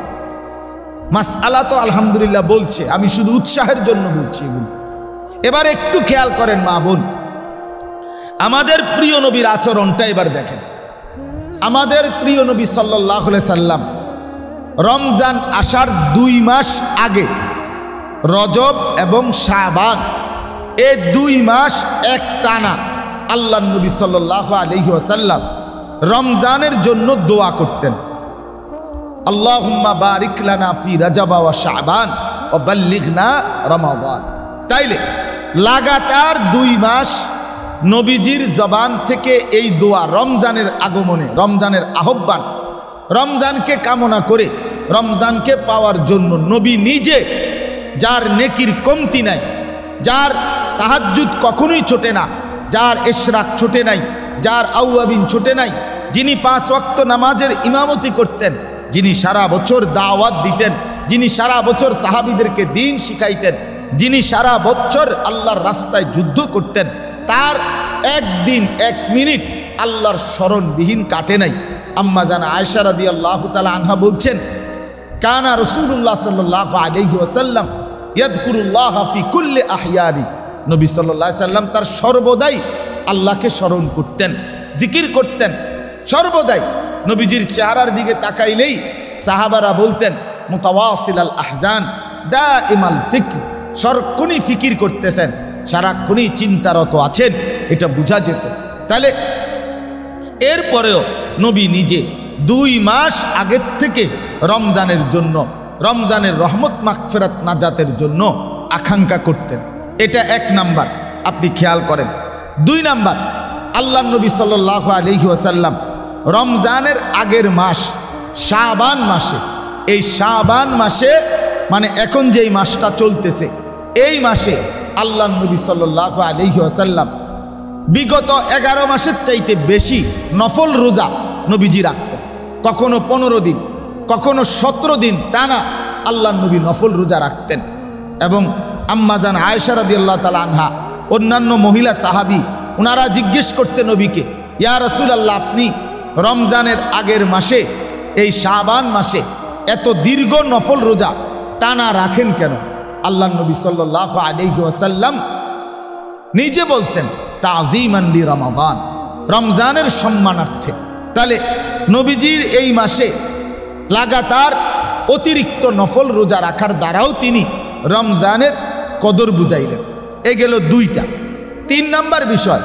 মাসআলা তো আলহামদুলিল্লাহ বলছে, আমি শুধু উৎসাহের জন্য বলছি এগুলো। এবার একটু খেয়াল করেন মা বোন, আমাদের প্রিয় নবীর আচরণটা এবার দেখেন। আমাদের প্রিয় নবী সাল্লাল্লাহু আলাইহি সাল্লাম রমজান আসার 2 মাস আগে, রজব এবং শাবান এই 2 মাস এক টানা আল্লাহর নবী সাল্লাল্লাহু আলাইহি ওয়াসাল্লাম রমজানের জন্য দোয়া করতেন, আল্লাহুম্মা বারিক লানা ফি রজব ওয়া শাবান ওয়া বাল্লিগনা রমাদান। তাইলে লাগাতার 2 মাস নবীজির জবান থেকে এই দোয়া, রমজানের আগমনে, রমজানের আহ্বান, রমজানকে কামনা করে রমজানকে পাওয়ার জন্য নবী নিজে, যার নেকির কমতি নাই, যার তাহাজ্জুদ কখনোই ছোটে না, যার ইশরাক ছোটে নাই, যার আউয়াবিন ছোটে নাই, যিনি 5 ওয়াক্ত নামাজের ইমামতি করতেন, যিনি সারা বছর দাওয়াত দিতেন, যিনি সারা বছর সাহাবীদেরকে দ্বীন শিখাইতেন, যিনি সারা বছর আল্লাহর রাস্তায় যুদ্ধ করতেন, তার একদিন 1 মিনিট আল্লাহর স্মরণবিহীন কাটে নাই। আম্মা জান আয়েশা রাদিয়াল্লাহু তাআলা আনহা বলছেন, কানা রাসূলুল্লাহ সাল্লাল্লাহু আলাইহি ওয়াসাল্লাম ইয়াযকুরুল্লাহ ফি কুল্লি আহইয়ানি। নবী সাল্লাল্লাহু আলাইহি সাল্লাম তার সর্বদাই আল্লাহকে স্মরণ করতেন, জিকির করতেন সর্বদাই। নবীজির চেহারার দিকে তাকাইলেই সাহাবারা বলতেন মুতাওয়াসিলাল আহজান দাইমাল ফিকর, সারাক্ষণই ফিকির করতেছেন, সারাক্ষণই চিন্তারত আছেন, এটা বোঝা যেত। তাহলে এরপরেও নবী নিজে 2 মাস আগের থেকে রমজানের জন্য, রমজানের রহমত মাগফিরাত নাজাতের জন্য আকাঙ্ক্ষা করতেন। এটা 1 নাম্বার, আপনি খেয়াল করেন। 2 নাম্বার, আল্লাহ নবী সাল্লাল্লাহু আলাইহি ওয়াসাল্লাম রমজানের আগের মাস শাবান মাসে, এই শাবান মাসে মানে এখন যেই মাসটা চলতেছে এই মাসে আল্লাহ নবী সাল্লাল্লাহু আলাইহি ওয়াসাল্লাম বিগত 11 মাসের চাইতে বেশি নফল রোজা নবীজি রাখতেন। কখনো 15 দিন, কখনো 17 দিন টানা আল্লাহ নবী নফল রোজা রাখতেন। এবং আম্মাজান আয়েশা রাদিয়াল্লাহু তাআলা আনহা, অন্যান্য মহিলা সাহাবী, ওনারা জিজ্ঞেস করছে নবীকে, ইয়া রাসূলুল্লাহ, আপনি রমজানের আগের মাসে, এই শাবান মাসে এত দীর্ঘ নফল রোজা টানা রাখেন কেন? আল্লাহর নবী সাল্লাল্লাহু আলাইহি ওয়াসাল্লাম নিজে বলছেন, তাযীমান লি রমাদান, রমজানের সম্মানার্থে। তাহলে নবীজির এই মাসে লাগাতার অতিরিক্ত নফল রোজা রাখার দ্বারাও তিনি রমজানের কদর বুঝাইলেন। এ গেল দুইটা। 3 নম্বর বিষয়,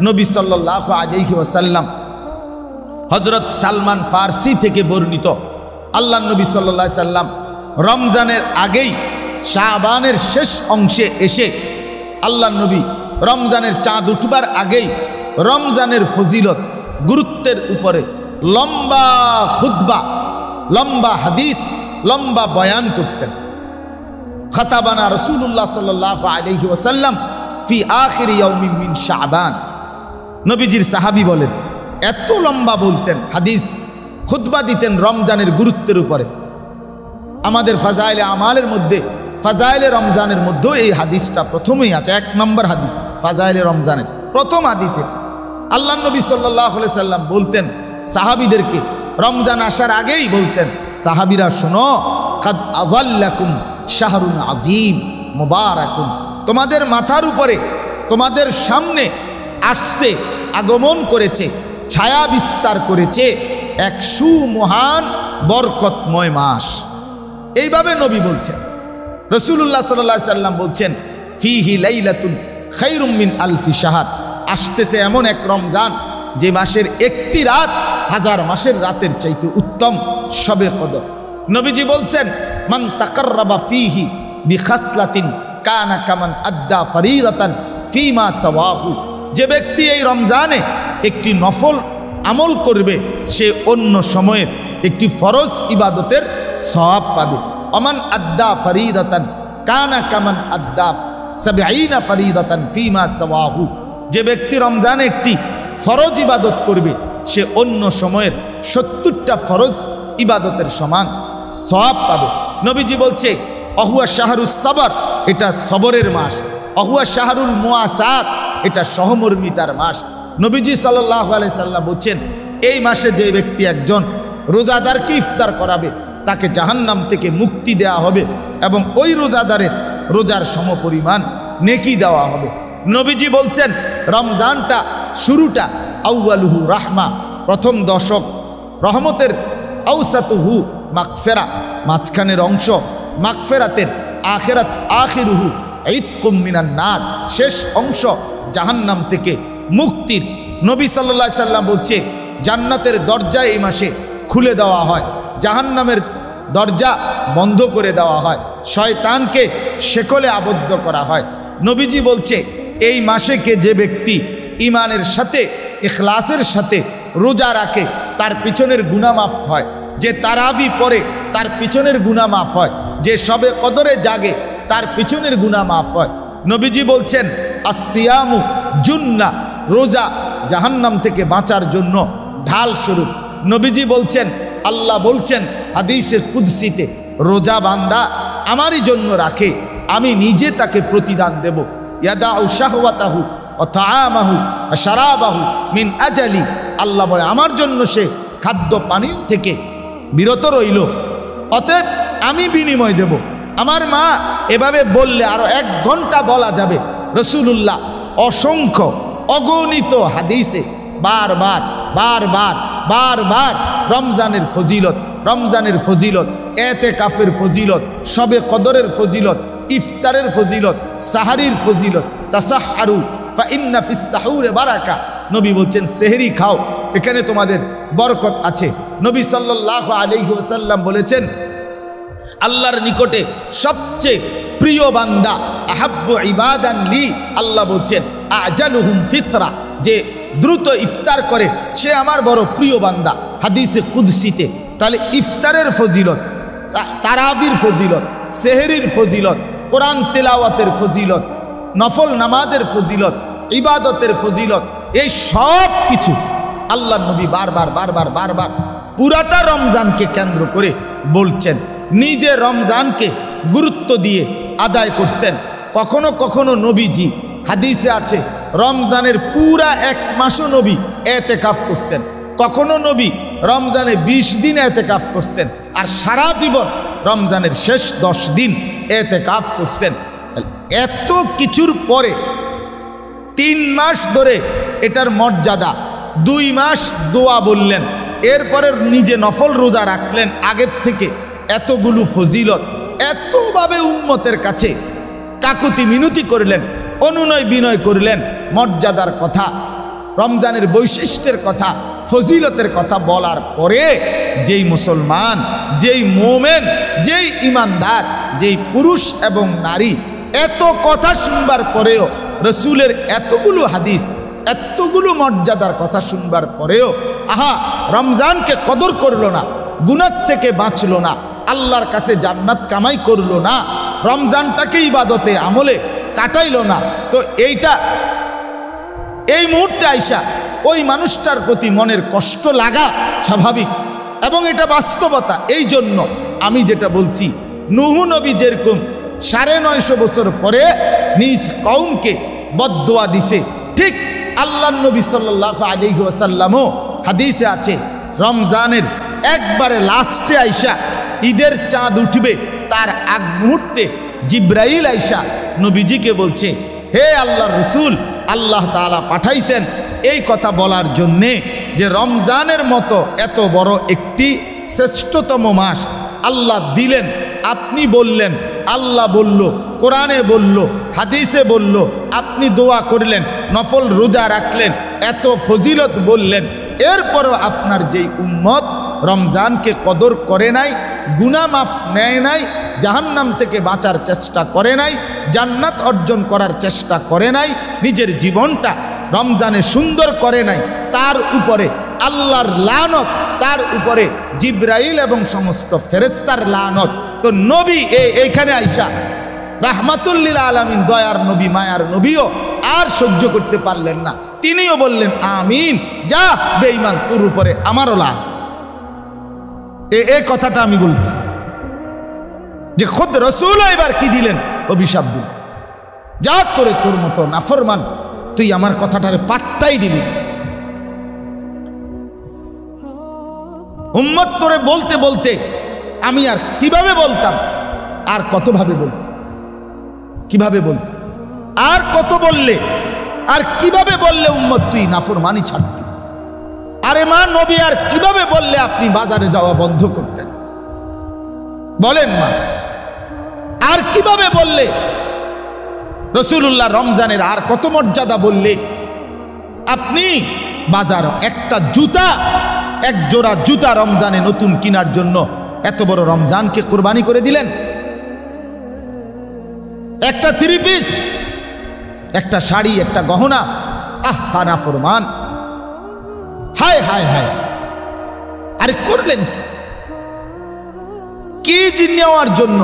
নবী সাল্লাল্লাহু আলাইহি ওয়াসাল্লাম হযরত সালমান ফারসি থেকে বর্ণিত, আল্লাহর নবী সাল্লাল্লাহু আলাইহি সাল্লাম রমজানের আগেই শাবানের শেষ অংশে এসে আল্লাহর নবী রমজানের চাঁদ উঠবার আগেই রমজানের ফজিলত, গুরুত্বের উপরে লম্বা খুতবা, লম্বা হাদিস, লম্বা বয়ান করতেন। খাতাবানা রাসূলুল্লাহ সাল্লাল্লাহু আলাইহি ওয়াসাল্লাম ফি আখির ইয়াউমিন মিন শাবান। নবীজির সাহাবী বলেন, এত লম্বা বলতেন, হাদিস খুতবা দিতেন রমজানের গুরুত্বের উপরে। আমাদের ফাজাইলে আমালের মধ্যে, ফাজাইলে রমজানের মধ্যেও এই হাদিসটা প্রথমেই আছে, 1 নম্বর হাদিস ফাজাইলে রমজানের প্রথম হাদিস এটা। আল্লাহর নবী সাল্লাল্লাহু আলাইহি সাল্লাম বলতেন সাহাবীদেরকে, রমজান আসার আগেই বলতেন, সাহাবীরা শোনো, কাদ আযাল্লাকুম শাহরুন আযীম মুবারাকুন, তোমাদের মাথার উপরে, তোমাদের সামনে আসছে, আগমন করেছে, ছায়া বিস্তার করেছে এক সুমহান বরকতময় মাস। এইভাবে নবী বলছেন। রাসূলুল্লাহ সাল্লাল্লাহু আলাইহি সাল্লাম বলছেন, ফিহি লাইলাতুন খায়রুম মিন আলফি শাহর, আসতেছে এমন এক রমজান যে মাসের একটি রাত 1000 মাসের রাতের চাইতে উত্তম, শবে কদর। নবীজি বলছেন, মান তাকাররাবা ফিহি বিখাসলাতিন কানা কামান আদ্দা ফরিদাতান ফিমা সাওয়াহু, যে ব্যক্তি এই রমজানে একটি নফল আমল করবে সে অন্য সময়ের একটি ফরজ ইবাদতের সওয়াব পাবে। অমান আদ্দা ফরিদাতান কানা কামান আদ্দা 70 ফরিদাতান ফিমা সাওয়াহু, যে ব্যক্তি রমজানে একটি ফরজ ইবাদত করবে সে অন্য সময়ের 70টা ফরজ ইবাদতের সমান সওয়াব পাবে। নবীজি বলছে, অহুয়া শাহরুস সাবর, এটা সবরের মাস। অহুয়া শাহরুল মুআসাত, এটা সহমর্মিতার মাস। নবীজি সাল্লাল্লাহু আলাইহি সাল্লাম বলছেন, এই মাসে যে ব্যক্তি একজন রোজাদারকে ইফতার করাবে তাকে জাহান্নাম থেকে মুক্তি দেওয়া হবে এবং ওই রোজাদারের রোজার সমপরিমাণ নেকি দেওয়া হবে। নবীজি বলছেন, রমজানটা শুরুটা আউয়ালুহু রাহমা, প্রথম দশক রহমতের, আউসাতুহু মাগফিরা, মাঝখানের অংশ মাগফিরাতের, আখিরাত আখিরুহু ইতকুম মিনান নার, শেষ অংশ জাহান্নাম থেকে মুক্তির। নবী সাল্লাল্লাহু আলাইহি সাল্লাম বলছে, জান্নাতের দরজা এই মাসে খুলে দেওয়া হয়, জাহান্নামের দরজা বন্ধ করে দেওয়া হয়, শয়তানকে শেকলে আবদ্ধ করা হয়। নবীজি বলছে, এই মাসে কে যে ব্যক্তি ইমানের সাথে, ইখলাসের সাথে রোজা রাখে তার পিছনের গুনাহ মাফ হয়, যে তারাবি পড়ে তার পিছনের গুনাহ মাফ হয়, যে শবে কদরে জাগে তার পিছনের গুনাহ মাফ হয়। নবীজি বলছেন, আসসিয়ামু জুন্নাহ, রোজা জাহান্নাম থেকে বাঁচার জন্য ঢাল স্বরূপ। নবীজি বলছেন, আল্লাহ বলছেন হাদিসে কুদসিতে, রোজা বান্দা আমারই জন্য রাখে, আমি নিজে তাকে প্রতিদান দেব। ইয়াদাউ শাহওয়াতাহু ওয়া তাআমাহু ওয়া শারাবাহু মিন আজালি, আল্লাহ বলে আমার জন্য সে খাদ্য পানীয় থেকে বিরত রইল, অতএব আমি বিনিময় দেব। আমার মা এভাবে বললে আরো 1 ঘন্টা বলা যাবে। রাসূলুল্লাহ অসংখ্য অগণিত হাদিসে বারবার বারবার বারবার রমজানের ফজিলত, রমজানের ফজিলত, এতেকাফের ফজিলত, শবে কদরের ফজিলত, ইফতারের ফজিলত, সাহারির ফজিলত, তাসাহহারু ফা ইন্না ফিস সাহুরে বারাকা। নবী বলছেন, সেহরি খাও, এখানে তোমাদের বরকত আছে। নবী সাল্লাল্লাহু আলাইহি ওয়াসাল্লাম বলেছেন, আল্লাহর নিকটে সবচেয়ে প্রিয় বান্দা, আহাব্বু ইবাদান লি, আল্লাহ বলছেন আজালুহুম ফিতরা, যে দ্রুত ইফতার করে সে আমার বড় প্রিয় বান্দা, হাদিসে কুদসিতে। তাহলে ইফতারের ফজিলত, তারাবির ফজিলত, সেহরির ফজিলত, কোরআন তেলাওয়াতের ফজিলত, নফল নামাজের ফজিলত, ইবাদতের ফজিলত, এই সব কিছু আল্লাহ নবী বারবার বারবার বারবার পুরাটা রমজানকে কেন্দ্র করে বলছেন। নিজে রমজানকে গুরুত্ব দিয়ে আদায় করছেন, কখনো কখনো নবীজি হাদিসে আছে রমজানের পুরা 1 মাসও নবী এতেকাফ করছেন, কখনো নবী রমজানে 20 দিন এতেকাফ করছেন, আর সারা জীবন রমজানের শেষ 10 দিন এতেকাফ করছেন। এত কিছুর পরে 3 মাস ধরে এটার মর্যাদা, 2 মাস দোয়া বললেন, এরপরে নিজে নফল রোজা রাখলেন আগের থেকে, এতগুলো ফজিলত, এতভাবে উম্মতের কাছে কাকুতি মিনতি করলেন, অনুনয় বিনয় করলেন, মর্যাদার কথা, রমজানের বৈশিষ্ট্যের কথা, ফজিলতের কথা বলার পরে যেই মুসলমান, যেই মোমেন, যেই ইমানদার, যেই পুরুষ এবং নারী এত কথা শুনবার পরেও, রসুলের এতগুলো হাদিস, এতগুলো মর্যাদার কথা শুনবার পরেও আহা রমজানকে কদর করলো না, গুনাহ থেকে বাঁচলো না, আল্লাহর কাছে জান্নাত কামাই করলো না, রমজানটাকে ইবাদতে আমলে কাটাইলো না, তো এই মুহূর্তে আইসা ওই মানুষটার প্রতি মনের কষ্ট লাগা স্বাভাবিক এবং এটা বাস্তবতা। এই জন্য আমি যেটা বলছি, নূহ নবী যেরকম 950 বছর পরে নিজ কওমকে বদদুয়া দিছে, ঠিক আল্লাহর নবী সাল্লাল্লাহু আলাইহি ওয়াসাল্লামও হাদিসে আছে রমজানের একবারে লাস্টে আইসা ঈদের চাঁদ উঠবে তার আগ মুহূর্তে জিব্রাইল আইসা নবীজিকে বলছে, হে আল্লাহর রসুল, আল্লাহ তাআলা পাঠাইছেন এই কথা বলার জন্যে যে রমজানের মতো এত বড় একটি শ্রেষ্ঠতম মাস আল্লাহ দিলেন, আপনি বললেন, আল্লাহ বলল, কোরআনে বলল, হাদিসে বলল, আপনি দোয়া করলেন, নফল রোজা রাখলেন, এত ফজিলত বললেন, এরপরও আপনার যেই উম্মত রমজানকে কদর করে নাই, গুনাহ মাফ নেয় নাই, জাহান্নাম থেকে বাঁচার চেষ্টা করে নাই, জান্নাত অর্জন করার চেষ্টা করে নাই, নিজের জীবনটা রমজানে সুন্দর করে নাই, তার উপরে আল্লাহর লানত, তার উপরে জিব্রাইল এবং সমস্ত ফেরেশতার লানত। তো নবী এইখানে আইসা রাহমাতুল লিল আলামিন, দয়ার নবী, মায়ার নবীও আর সহ্য করতে পারলেন না, তিনিও বললেন আমিন, যা বেঈমান, তোর উপরে আমারও লান। এই কথাটা আমি বলছি যে খুদ রাসূল এবার কি দিলেন, অভিশাপ দিলেন, যা তোরে, তোর মতো নাফরমান, তুই আমার কথাটারে পাত্তাই দিলি। উম্মত তোরে বলতে বলতে আমি আর কিভাবে বলতাম, আর কতভাবে বলতাম, কিভাবে বলতাম, আর কত বললে, আর কিভাবে বললে উম্মত তুই নাফরমানি ছাড়তি, আরে মা নবী আর কিভাবে বললে আপনি বাজারে যাওয়া বন্ধ করতেন, বলেন মা, আর কিভাবে বললে রাসূলুল্লাহ রমজানের আর কত মর্যাদা বললে আপনি বাজার একটা জুতা, এক জোড়া জুতা রমজানে নতুন কেনার জন্য এত বড় রমজানকে কুরবানি করে দিলেন, একটা 3 পিস, একটা শাড়ি, একটা গহনা, আহা নাফরমান, হায় হায় হায়, আরে করলেন কি জিনিস নেওয়ার জন্য?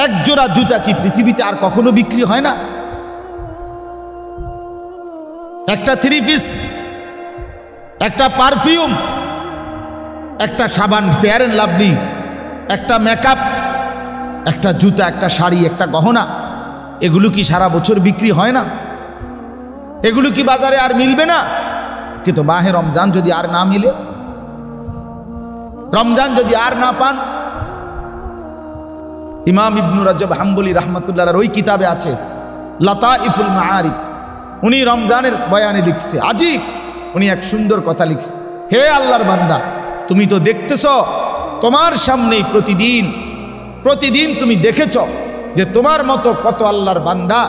এক জোড়া জুতা কি পৃথিবীতে আর কখনো বিক্রি হয় না? একটা 3 পিস, একটা পারফিউম, একটা সাবান, ফেয়ার এন্ড লাভলি, একটা মেকআপ, একটা জুতা, একটা শাড়ি, একটা গহনা, এগুলো কি সারা বছর বিক্রি হয় না? এগুলো কি বাজারে আর মিলবে না? কিন্তু মাহে রমজান যদি আর না মিলে, রমজান যদি আর না পান, ইমাম ইবনু রাজব হাম্বলি রাহমাতুল্লাহর ওই কিতাবে আছে লাতাইফুল মাআরিফ, উনি রমজানের বয়ানে লিখছে, আজীব, উনি এক সুন্দর কথা লিখছে, হে আল্লাহর বান্দা, তুমি তো দেখতেছ তোমার সামনেই প্রতিদিন তুমি দেখেছ যে তোমার মতো কত আল্লাহর বান্দা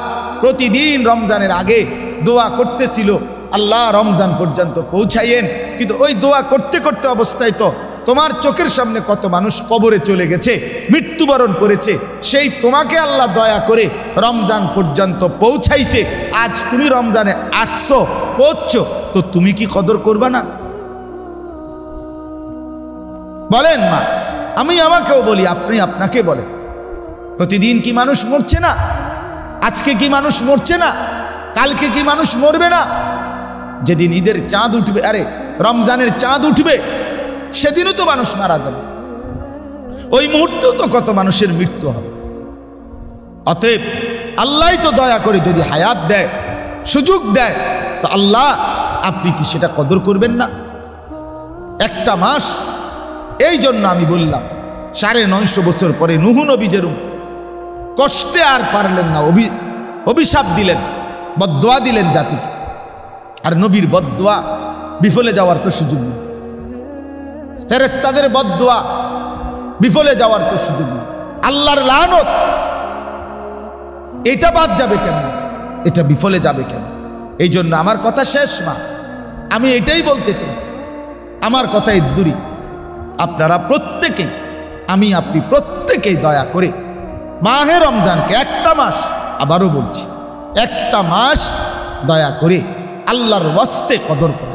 প্রতিদিন রমজানের আগে দোয়া করতেছিল, আল্লাহ রমজান পর্যন্ত পৌঁছাইয়েন, কিন্তু ওই দোয়া করতে করতে অবস্থায় তো তোমার চোখের সামনে কত মানুষ কবরে চলে গেছে, মৃত্যুবরণ করেছে, সেই তোমাকে আল্লাহ দয়া করে রমজান পর্যন্ত পৌঁছাইছে, আজ তুমি রমজানে আসছো, পৌঁছছো, তো তুমি কি কদর করবা না? বলেন মা, আমি আমাকেও বলি, আপনি আপনাকে বলেন, প্রতিদিন কি মানুষ মরছে না? আজকে কি মানুষ মরছে না? কালকে কি মানুষ মরবে না? যেদিন ঈদের চাঁদ উঠবে, আরে রমজানের চাঁদ উঠবে, সেদিনও তো মানুষ মারা যাবে, ওই মুহূর্তেও তো কত মানুষের মৃত্যু হবে। অতএব আল্লাহই তো দয়া করে যদি হায়াত দেয়, সুযোগ দেয়, তো আল্লাহ আপনি কি সেটা কদর করবেন না? একটা মাস, এই জন্য আমি বললাম 950 বছর পরে নূহ নবী যেরকম কষ্টে আর পারলেন না, অভিশাপ দিলেন, বদদোয়া দিলেন জাতিকে। আর নবীর বদদোয়া বিফলে যাওয়ার তো সুযোগ নেই, ফেরেশতাদের বদদোয়া বিফলে যাওয়ার তো সুযোগ নেই। আল্লাহর লানত এটা বাদ যাবে কেন, এটা বিফলে যাবে কেন? এই জন্য আমার কথা শেষ মা, আমি এটাই বলতে চাইছি, আমার কথা দূরী। আপনারা প্রত্যেকেই, আমি আপনি প্রত্যেকেই দয়া করে মাহে রমজানকে একটা মাস, আবারও বলছি একটা মাস দয়া করে আল্লাহর ওয়াস্তে কদর করে